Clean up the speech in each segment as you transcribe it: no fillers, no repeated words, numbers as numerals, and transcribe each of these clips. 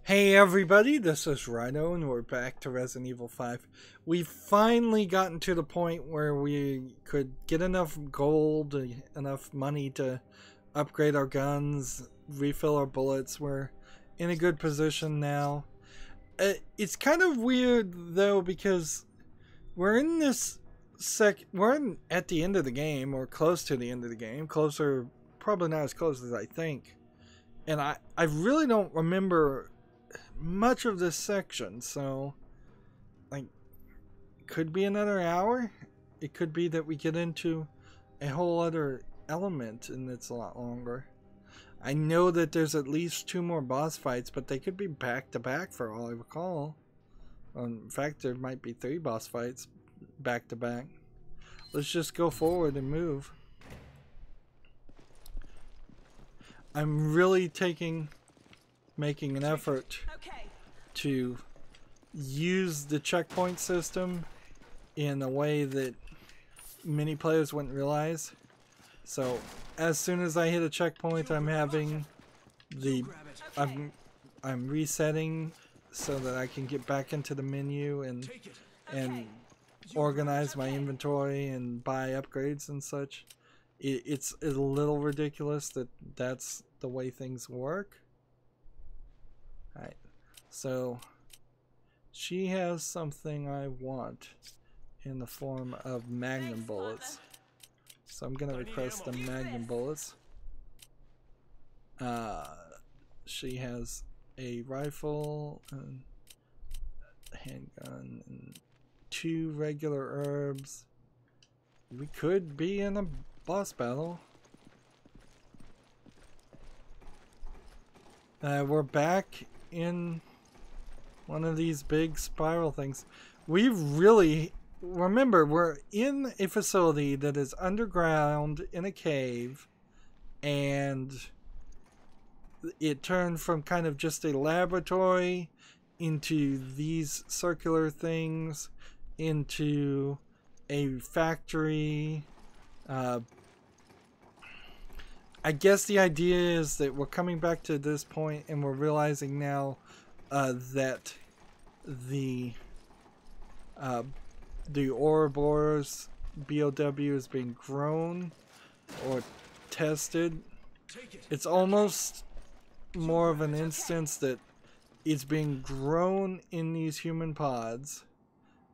Hey everybody, this is Rydo and we're back to Resident Evil 5. We've finally gotten to the point where we could get enough gold, enough money to upgrade our guns, refill our bullets. We're in a good position now. It's kind of weird though because we're in this at the end of the game, or close to the end of the game. Closer, probably not as close as I think. And I really don't remember much of this section, so like could be another hour. It could be that we get into a whole other element and it's a lot longer. I know that there's at least 2 more boss fights, but they could be back to back for all I recall. In fact, there might be 3 boss fights back to back. Let's just go forward and move. I'm really making an effort to use the checkpoint system in a way that many players wouldn't realize. So as soon as I hit a checkpoint, I'm resetting so that I can get back into the menu and organize my inventory and buy upgrades and such. It's a little ridiculous that that's the way things work. Alright, so she has something I want in the form of magnum bullets. So I'm gonna request the magnum bullets. She has a rifle, and a handgun, and 2 regular herbs. We could be in a boss battle. We're back in one of these big spiral things. We really remember we're in a facility that is underground in a cave, and it turned from kind of just a laboratory into these circular things into a factory. I guess the idea is that we're coming back to this point and we're realizing now that the Ouroboros BOW is being grown or tested. It's almost more of an instance that it's being grown in these human pods,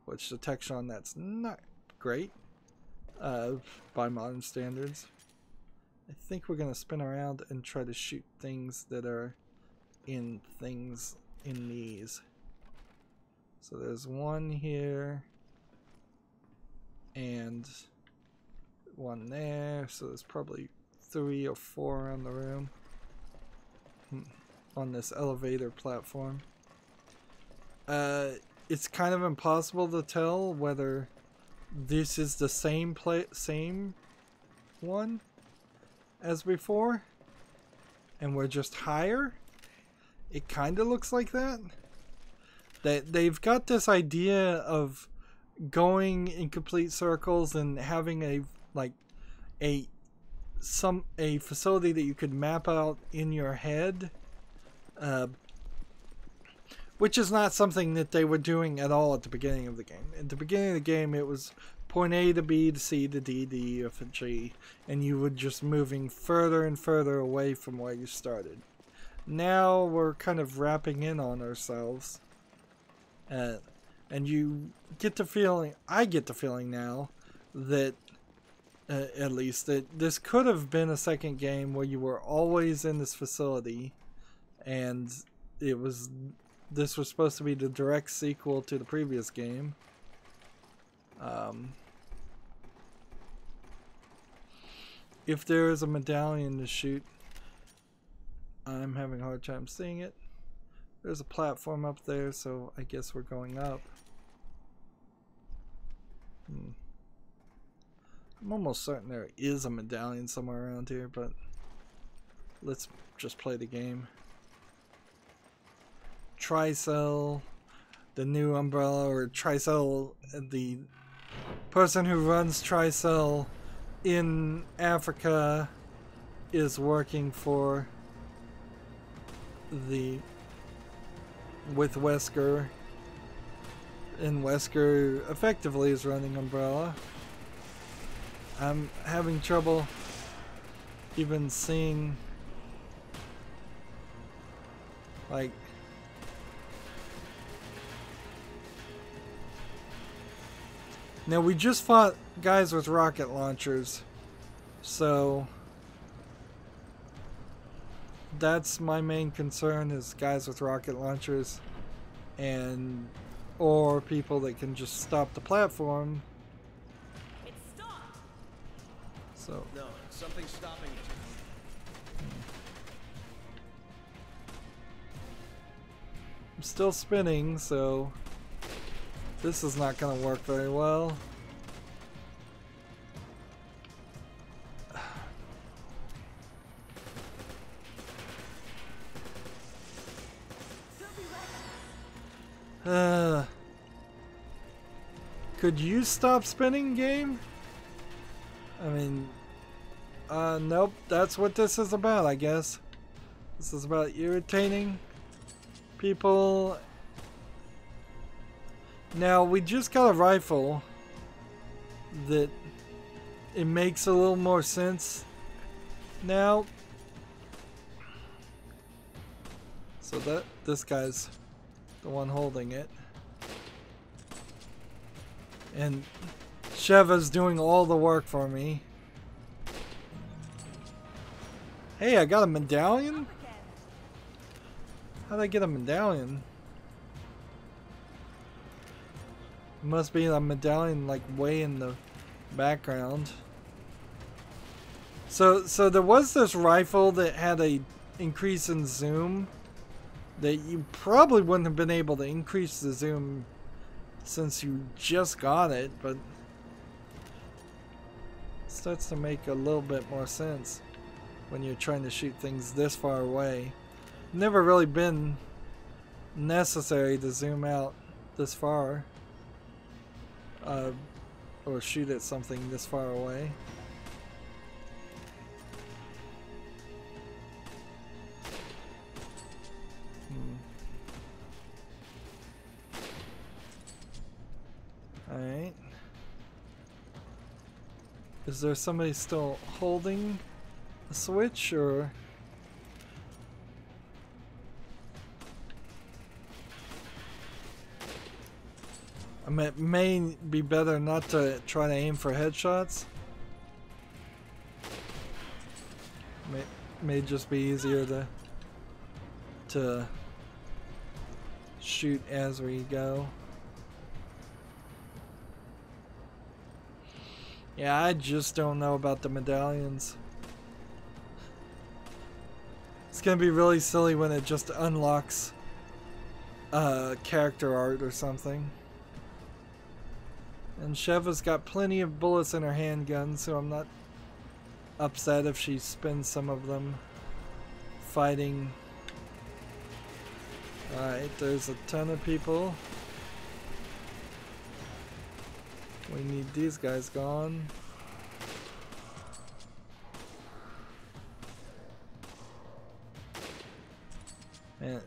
which the texture on that's not great by modern standards. I think we're going to spin around and try to shoot things that are in these. So there's one here and one there. So there's probably 3 or 4 around the room on this elevator platform. It's kind of impossible to tell whether this is the same one as before and we're just higher. It kind of looks like that. They've got this idea of going in complete circles and having a facility that you could map out in your head, which is not something that they were doing at all at the beginning of the game. At the beginning of the game, it was point A to B to C to D to E F and G, and you were just moving further and further away from where you started. Now we're kind of wrapping in on ourselves, and you get the feeling, I get the feeling now that at least that this could have been a second game where you were always in this facility, and this was supposed to be the direct sequel to the previous game. If there is a medallion to shoot, I'm having a hard time seeing it. There's a platform up there, so I guess we're going up. I'm almost certain there is a medallion somewhere around here, but let's just play the game. Tricell, the new umbrella, or Tricell, the person who runs Tricell in Africa is working for the with Wesker. And Wesker effectively is running Umbrella. I'm having trouble even seeing, like, now we just fought guys with rocket launchers, so that's my main concern, is guys with rocket launchers, and or people that can just stop the platform. It's stopped. So no, something's stopping it. I'm still spinning, so this is not going to work very well. Could you stop spinning, game? I mean, nope, that's what this is about, I guess. This is about irritating people. Now, we just got a rifle that it makes a little more sense now. So that this guy's the one holding it. And Sheva's doing all the work for me. Hey, I got a medallion? How'd I get a medallion? Must be a medallion like way in the background. So there was this rifle that had a increase in zoom that you probably wouldn't have been able to increase the zoom since you just got it, but it starts to make a little bit more sense when you're trying to shoot things this far away. Never really been necessary to zoom out this far, or shoot at something this far away. Alright. Is there somebody still holding the switch, or? I mean, it may be better not to try to aim for headshots. May just be easier to shoot as we go. Yeah, I just don't know about the medallions. It's gonna be really silly when it just unlocks character art or something. And Sheva's got plenty of bullets in her handgun, so I'm not upset if she spends some of them fighting. Alright, there's a ton of people. We need these guys gone. And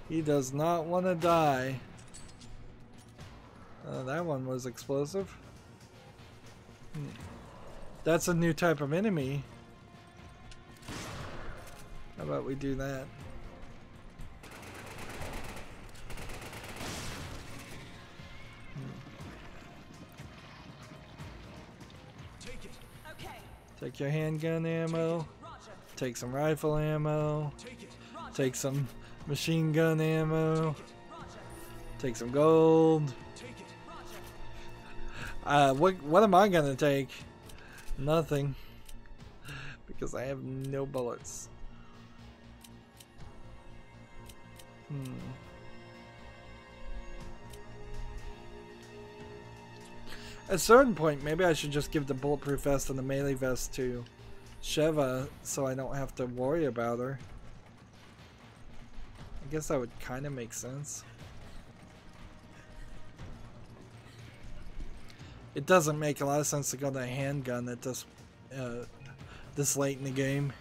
he does not want to die. That one was explosive. That's a new type of enemy. How about we do that? Take your handgun ammo, take some rifle ammo, take some machine gun ammo, take some gold. What am I gonna take? Nothing, because I have no bullets. At a certain point, maybe I should just give the bulletproof vest and the melee vest to Sheva so I don't have to worry about her. I guess that would kind of make sense. It doesn't make a lot of sense to go to a handgun at this late in the game.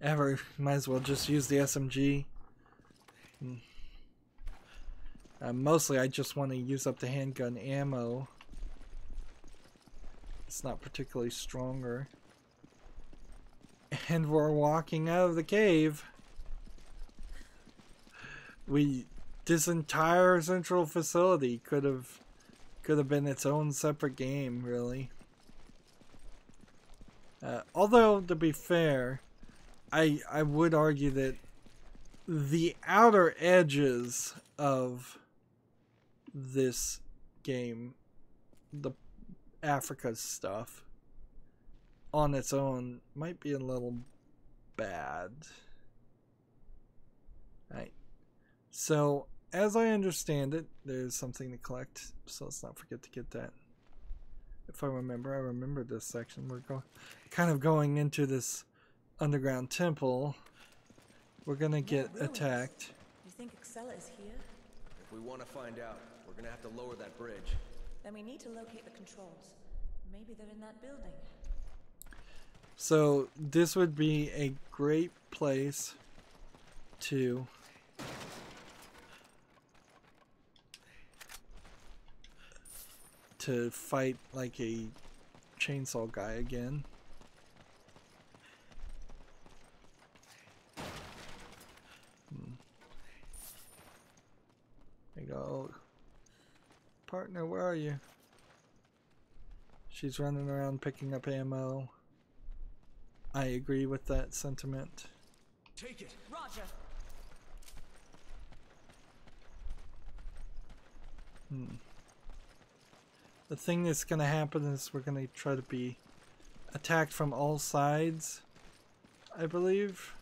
Might as well just use the SMG. Mostly I just want to use up the handgun ammo. It's not particularly stronger. And we're walking out of the cave. This entire central facility could have been its own separate game, really. Although, to be fair, I would argue that the outer edges of this game, the Africa stuff, on its own might be a little bad. Right. So, as I understand it, there's something to collect, so let's not forget to get that. If I remember this section. We're kind of going into this underground temple. We're gonna get attacked. You think Excella is here? If we want to find out, we're gonna have to lower that bridge. Then we need to locate the controls. Maybe they're in that building. So this would be a great place to fight like a chainsaw guy again. There you go. Partner, where are you? She's running around picking up ammo. I agree with that sentiment. Take it. Roger. The thing that's gonna happen is we're gonna try to be attacked from all sides, I believe.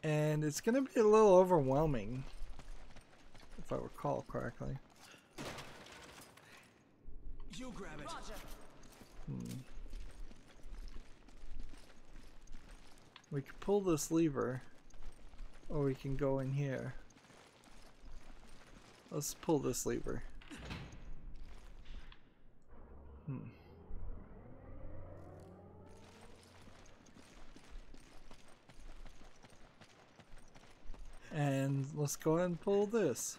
And it's gonna be a little overwhelming, if I recall correctly. You grab it. Roger. We can pull this lever, or we can go in here. Let's pull this lever. And let's go ahead and pull this.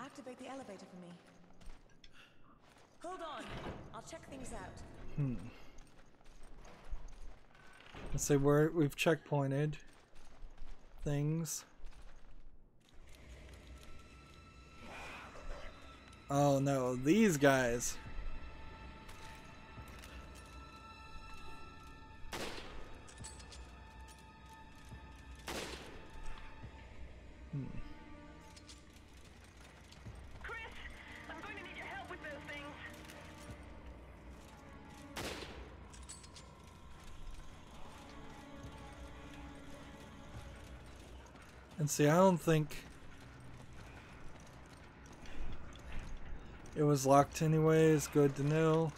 Activate the elevator for me. Hold on. I'll check things out. Let's say we've checkpointed things. Oh no, these guys. Chris, I'm going to need your help with those things. And see, I don't think it was locked anyways. Good to know.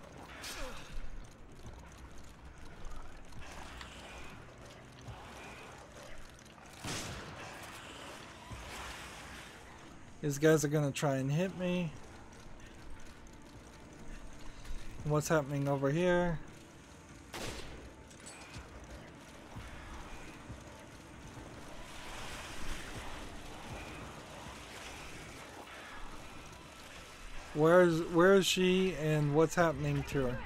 These guys are gonna try and hit me. What's happening over here? Where is she and what's happening to her?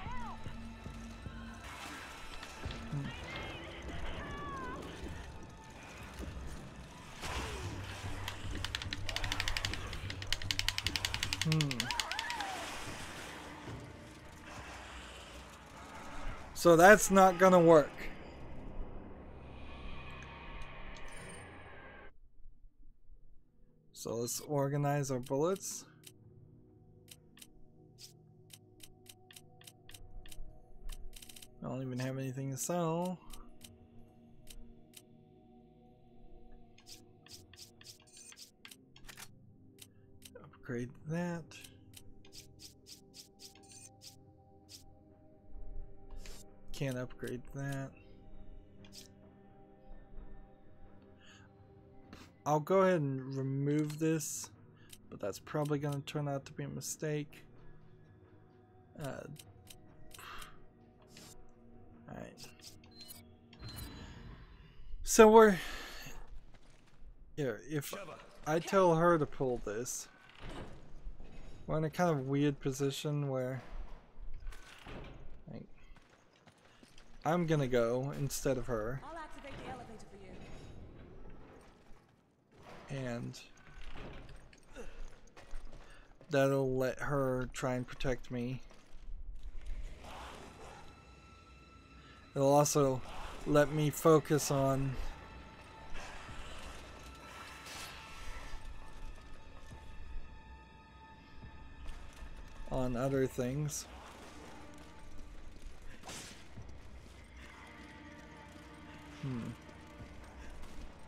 So that's not gonna work. So let's organize our bullets. I don't even have anything to sell. Upgrade that. Can't upgrade that. I'll go ahead and remove this, but that's probably going to turn out to be a mistake. Alright. So we're here. If I tell her to pull this, we're in a kind of weird position where like, I'm gonna go instead of her. I'll activate the elevator for you. And that'll let her try and protect me. It'll also let me focus on other things.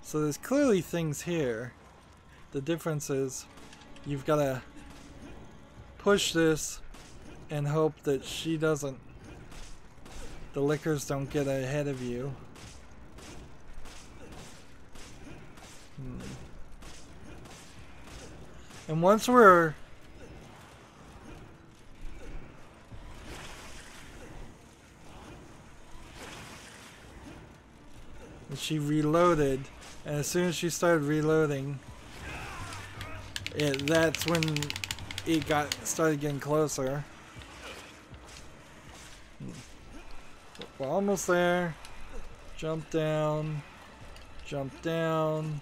So there's clearly things here. The difference is you've got to push this and hope that she doesn't, the lickers don't get ahead of you. And once we're she reloaded, and as soon as she started reloading, that's when it started getting closer. We're almost there. Jump down. Jump down.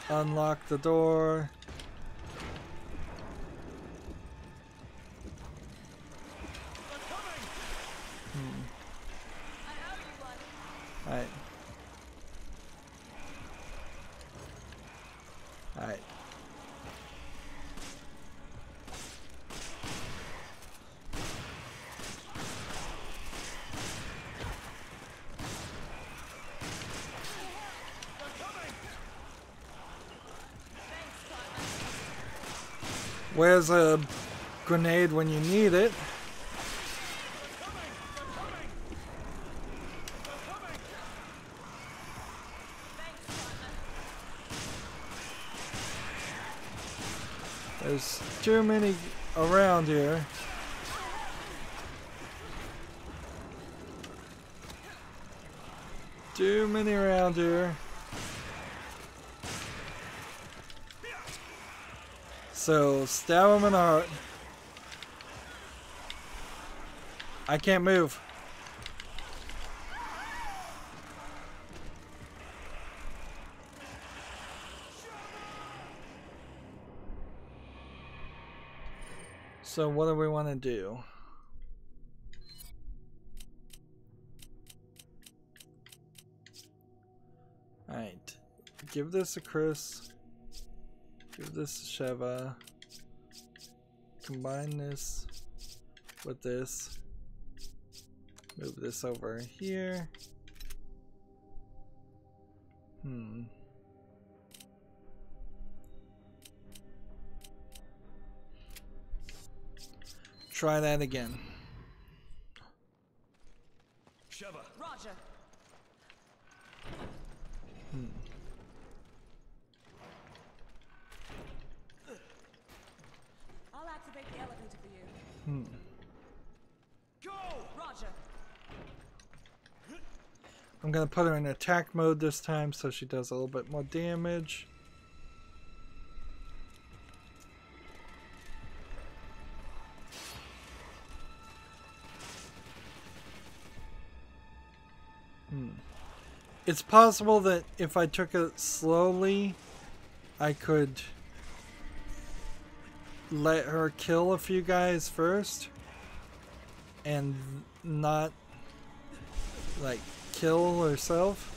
Unlock the door. Alright. Alright. Where's a grenade when you need it? There's too many around here. Too many around here. So stab him in the heart. I can't move. So what do we want to do? Alright. Give this a Chris. Give this to Sheva. Combine this with this. Move this over here. Try that again. Sheva. Roger. I'll activate the elevator for you. Go! Roger. I'm gonna put her in attack mode this time so she does a little bit more damage. It's possible that if I took it slowly, I could let her kill a few guys first and not like kill herself.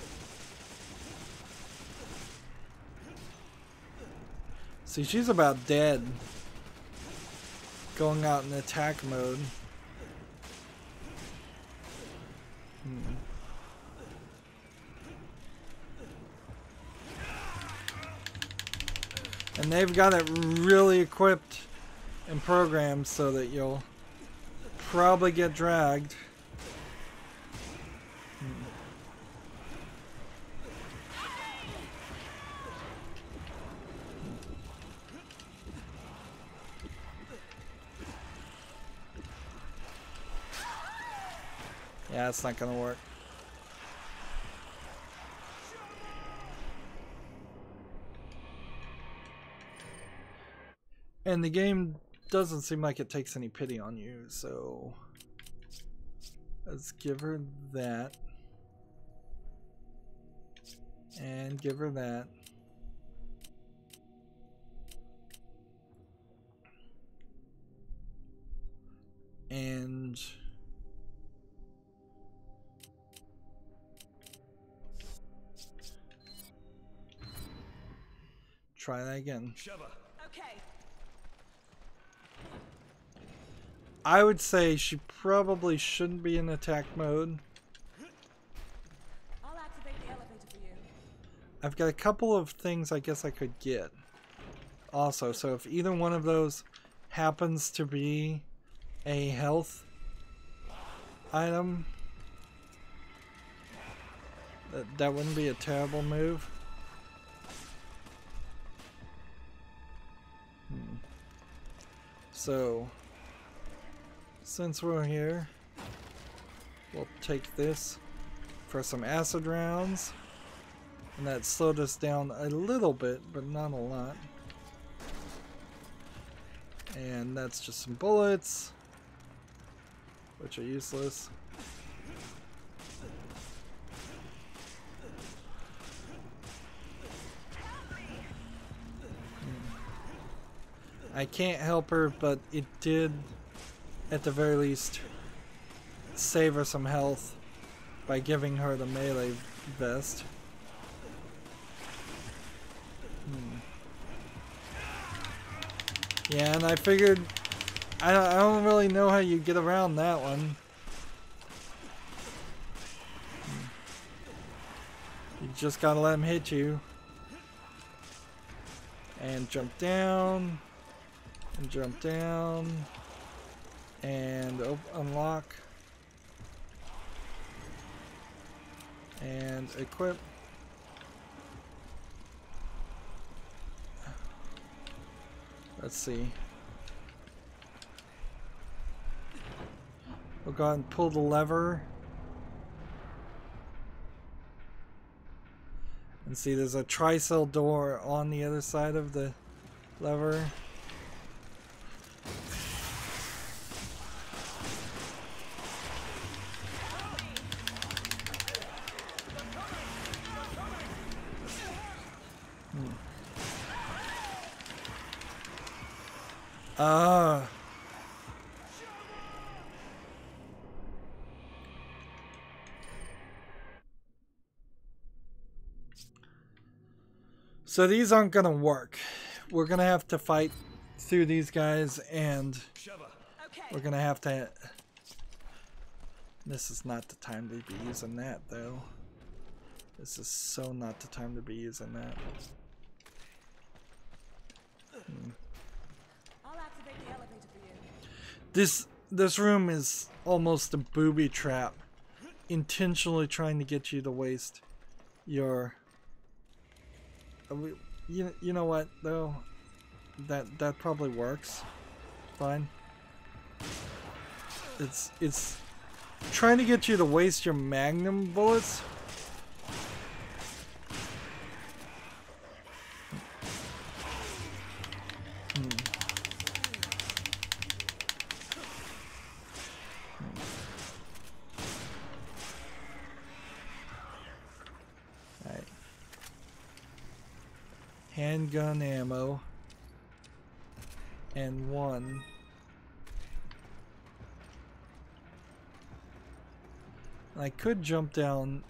See, she's about dead going out in attack mode. And they've got it really equipped and programmed so that you'll probably get dragged. Yeah, it's not gonna work. And the game doesn't seem like it takes any pity on you, so let's give her that. And give her that. And try that again. Sheva. Okay. I would say she probably shouldn't be in attack mode. I'll activate the elevator for you. I've got a couple of things I guess I could get. Also, so if either one of those happens to be a health item, that wouldn't be a terrible move. So, since we're here, we'll take this for some acid rounds. And that slowed us down a little bit, but not a lot. And that's just some bullets, which are useless. I can't help her, but it did, at the very least, save her some health by giving her the melee vest. Yeah, and I figured, I don't really know how you get around that one. You just gotta let him hit you. And jump down. And jump down. And unlock. And equip. Let's see. We'll go ahead and pull the lever. And see, there's a tri-cell door on the other side of the lever. So these aren't gonna work. We're gonna have to fight through these guys, and we're gonna have to... This is not the time to be using that, though. This is so not the time to be using that. I'll activate the elevator for you. This room is almost a booby trap, intentionally trying to get you to waste your... You know what though? That probably works. Fine. It's trying to get you to waste your magnum bullets. Handgun ammo and one. I could jump down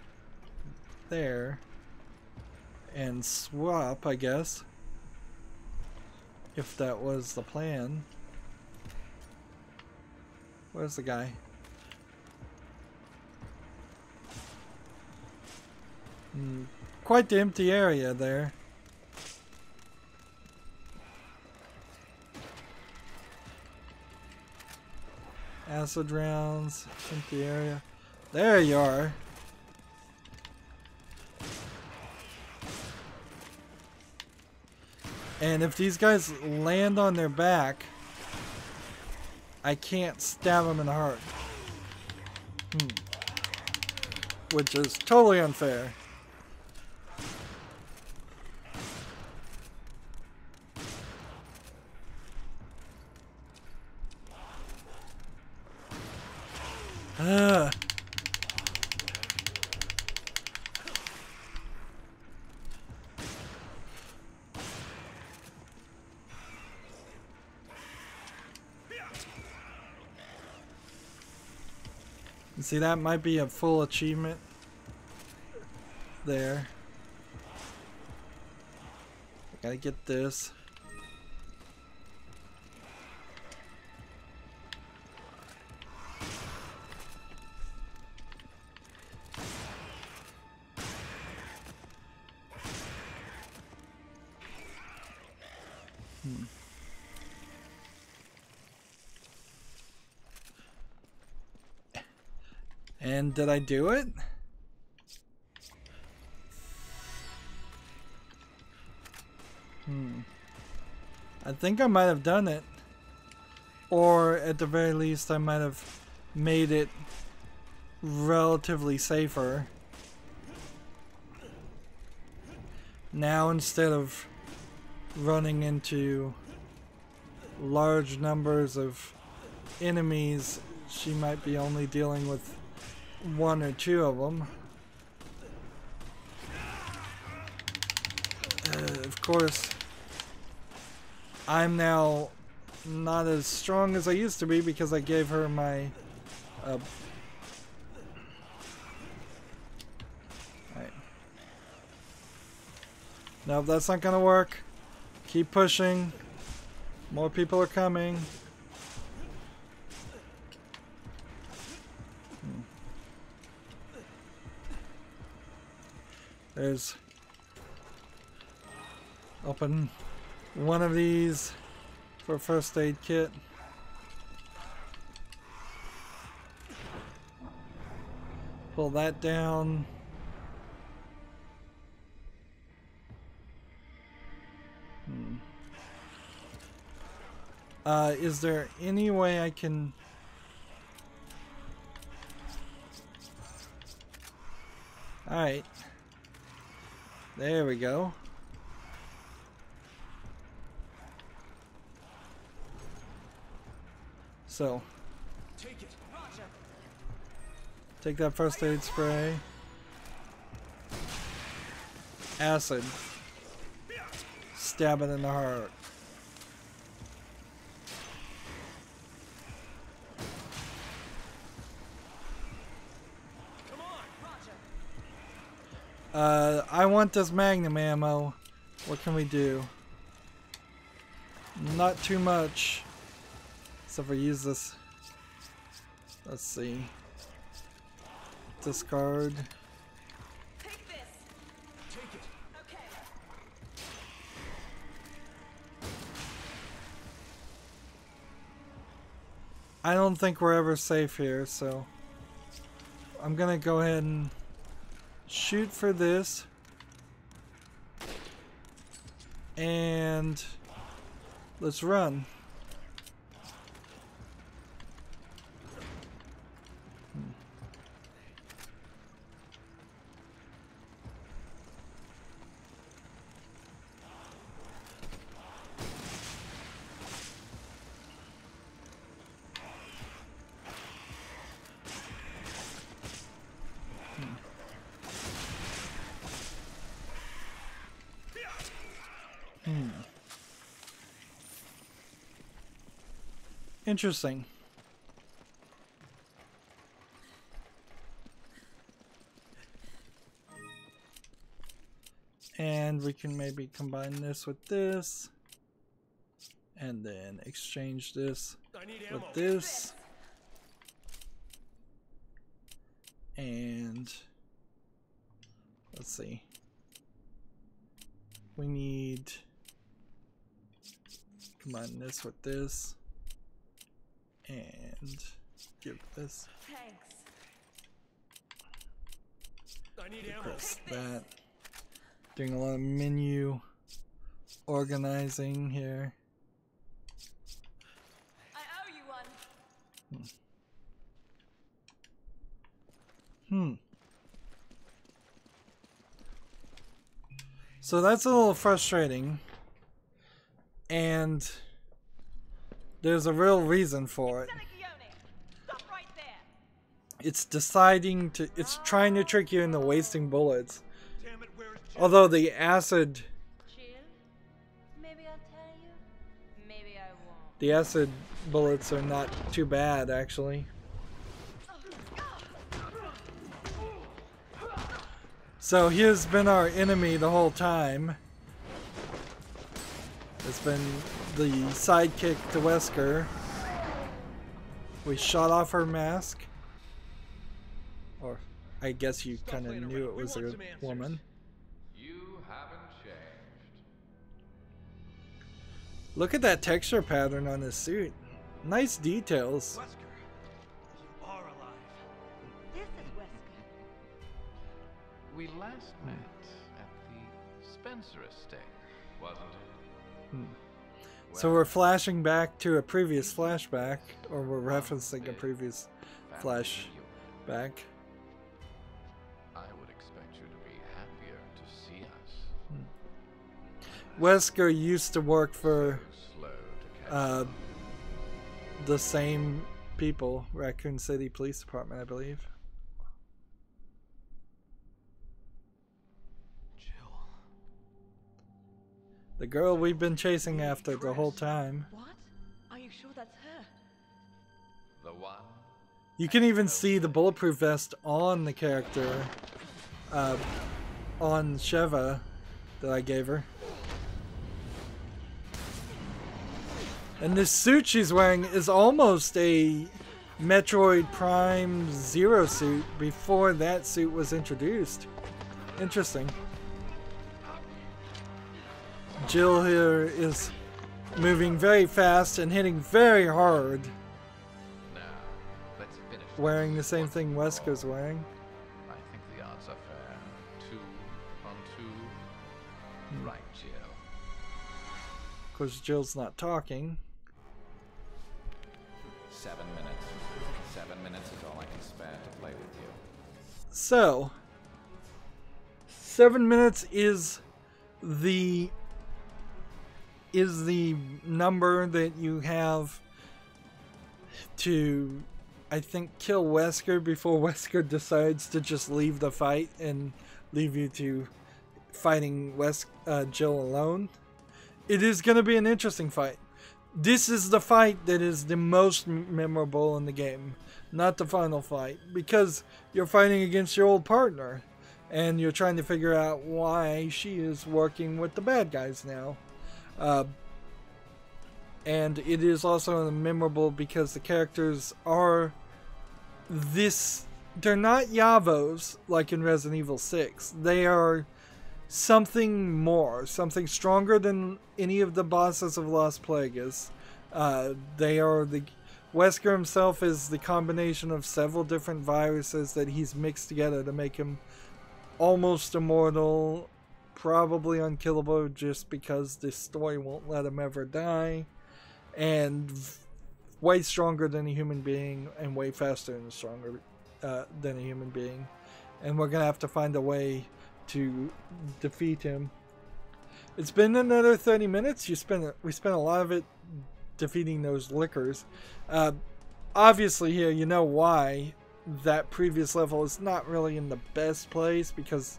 there and swap, I guess, if that was the plan. Where's the guy? Quite the empty area there. Acid rounds, empty area. There you are. And if these guys land on their back, I can't stab them in the heart. which is totally unfair. Ah. See, that might be a full achievement there. I gotta get this. And did I do it? I think I might have done it. Or at the very least I might have made it relatively safer. Now instead of running into large numbers of enemies, she might be only dealing with one or two of them. Of course, I'm now not as strong as I used to be because I gave her my right. No, that's not gonna work. Keep pushing. More people are coming. There's open one of these for a first aid kit. Pull that down. Is there any way I can... Alright. There we go. So, Take it. Roger. take that first aid spray. Acid. Stab it in the heart. Come on. Roger. I want this magnum ammo. What can we do? Not too much. So if we use this, let's see. Discard. Take this. Take it. Okay. I don't think we're ever safe here, so I'm gonna go ahead and shoot for this. And let's run. Interesting. And we can maybe combine this with this. And then exchange this I need with ammo. this. And let's see. We need combine this with this. And give this. Thanks. I need ammo. Press that. Doing a lot of menu organizing here. I owe you one. So that's a little frustrating. And there's a real reason for it. Stop right there. It's trying to trick you into wasting bullets. Although the acid, Chill? Maybe I'll tell you. Maybe I won't. the acid bullets are not too bad, actually. So here's been our enemy the whole time. It's been the sidekick to Wesker. We shot off her mask. Or, I guess you kind of knew it was a woman. You haven't changed. Look at that texture pattern on his suit. Nice details. Wesker, you are alive. This is Wesker. We last met at the Spencer estate, wasn't it? So we're flashing back to a previous flashback, or we're referencing a previous flashback. I would expect you to be happier to see us. Wesker used to work for So slow to catch the same people, Raccoon City Police Department, I believe. The girl we've been chasing after the whole time. What? Are you sure that's her? the one. You can even see the bulletproof vest on the character, on Sheva, that I gave her. And this suit she's wearing is almost a Metroid Prime Zero suit before that suit was introduced. Interesting. Jill here is moving very fast and hitting very hard, Now, let's finish. wearing the same thing Wesker's wearing. I think the odds are fair. 2 on 2. Right, Jill. Of course, Jill's not talking. 7 minutes. 7 minutes is all I can spare to play with you. So, 7 minutes is the number that you have to, I think, kill Wesker before Wesker decides to just leave the fight and leave you to fighting Jill alone. It is going to be an interesting fight. This is the fight that is the most memorable in the game, not the final fight, because you're fighting against your old partner and you're trying to figure out why she is working with the bad guys now. And it is also memorable because the characters are they're not Yavos like in Resident Evil 6. They are something more, something stronger than any of the bosses of Lost Plagueis. Wesker himself is the combination of several different viruses that he's mixed together to make him almost immortal, probably unkillable just because this story won't let him ever die, and way stronger than a human being and way faster and stronger than a human being. And we're gonna have to find a way to defeat him. It's been another 30 minutes. We spent a lot of it defeating those lickers. Obviously here you know why that previous level is not really in the best place, because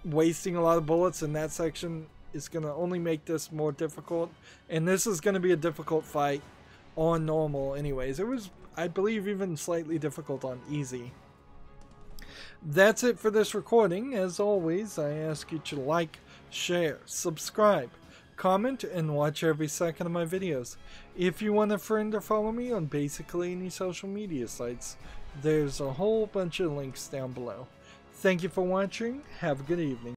wasting a lot of bullets in that section is going to only make this more difficult, and this is going to be a difficult fight on normal anyways. It was, I believe, even slightly difficult on easy. That's it for this recording. As always, I ask you to like, share, subscribe, comment, and watch every second of my videos. If you want a friend or follow me on basically any social media sites, there's a whole bunch of links down below. Thank you for watching. Have a good evening.